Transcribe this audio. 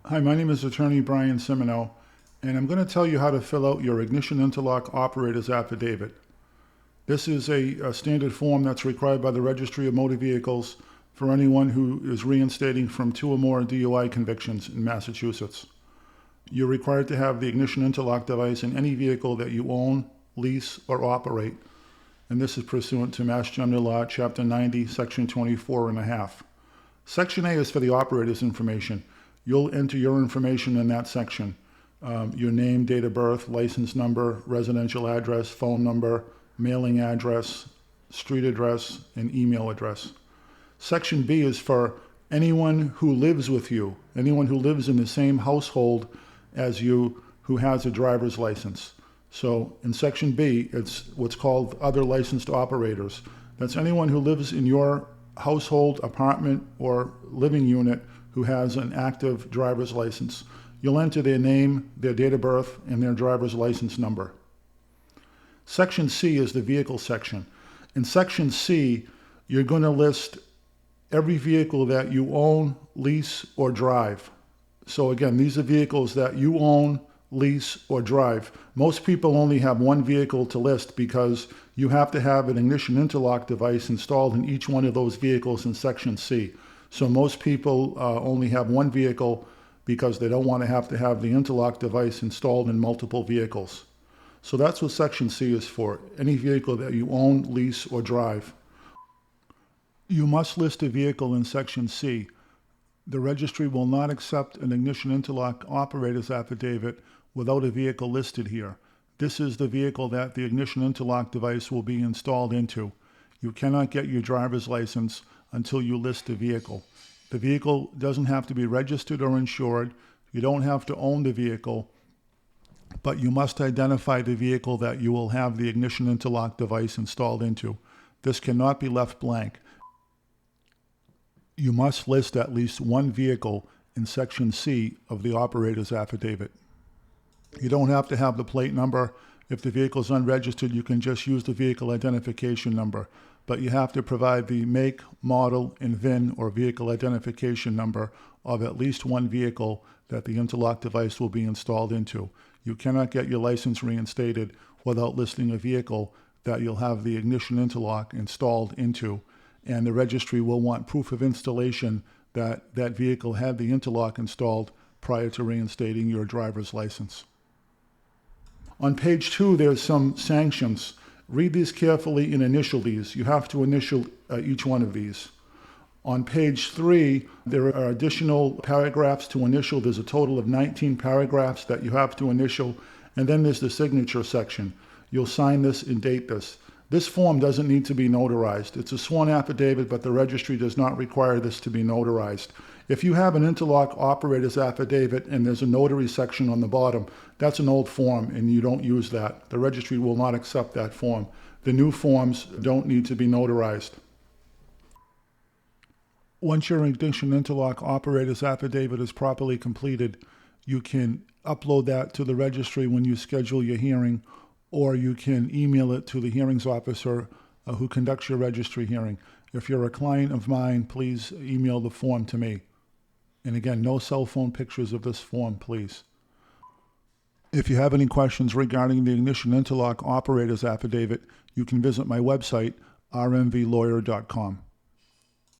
Hi, my name is Attorney Brian Semino, and I'm going to tell you how to fill out your Ignition Interlock Operator's Affidavit. This is a standard form that's required by the Registry of Motor Vehicles for anyone who is reinstating from 2 or more DUI convictions in Massachusetts. You're required to have the ignition interlock device in any vehicle that you own, lease, or operate, and this is pursuant to Mass General Law, Chapter 90, Section 24 and a half. Section A is for the operator's information. You'll enter your information in that section. Your name, date of birth, license number, residential address, phone number, mailing address, street address, and email address. Section B is for anyone who lives with you, anyone who lives in the same household as you who has a driver's license. So in Section B, it's what's called other licensed operators. That's anyone who lives in your household, apartment, or living unit who has an active driver's license. You'll enter their name, their date of birth, and their driver's license number. Section C is the vehicle section. In Section C, you're going to list every vehicle that you own, lease, or drive. So again, these are vehicles that you own, lease, or drive. Most people only have one vehicle to list because you have to have an ignition interlock device installed in each one of those vehicles in Section C. So most people only have one vehicle because they don't want to have the interlock device installed in multiple vehicles. So that's what Section C is for, any vehicle that you own, lease, or drive. You must list a vehicle in Section C. The registry will not accept an ignition interlock operator's affidavit without a vehicle listed here. This is the vehicle that the ignition interlock device will be installed into. You cannot get your driver's license until you list the vehicle. The vehicle doesn't have to be registered or insured. You don't have to own the vehicle, but you must identify the vehicle that you will have the ignition interlock device installed into. This cannot be left blank. You must list at least one vehicle in Section C of the operator's affidavit. You don't have to have the plate number. If the vehicle is unregistered, you can just use the vehicle identification number, but you have to provide the make, model, and VIN or vehicle identification number of at least one vehicle that the interlock device will be installed into. You cannot get your license reinstated without listing a vehicle that you'll have the ignition interlock installed into, and the registry will want proof of installation that that vehicle had the interlock installed prior to reinstating your driver's license. On page 2, there's some sanctions. Read these carefully and initial these. You have to initial each one of these. On page 3, there are additional paragraphs to initial. There's a total of 19 paragraphs that you have to initial. And then there's the signature section. You'll sign this and date this. This form doesn't need to be notarized. It's a sworn affidavit, but the registry does not require this to be notarized. If you have an interlock operator's affidavit and there's a notary section on the bottom, that's an old form and you don't use that. The registry will not accept that form. The new forms don't need to be notarized. Once your ignition interlock operator's affidavit is properly completed, you can upload that to the registry when you schedule your hearing, or you can email it to the hearings officer who conducts your registry hearing. If you're a client of mine, please email the form to me. And again, no cell phone pictures of this form, please. If you have any questions regarding the ignition interlock operator's affidavit, you can visit my website, rmvlawyer.com.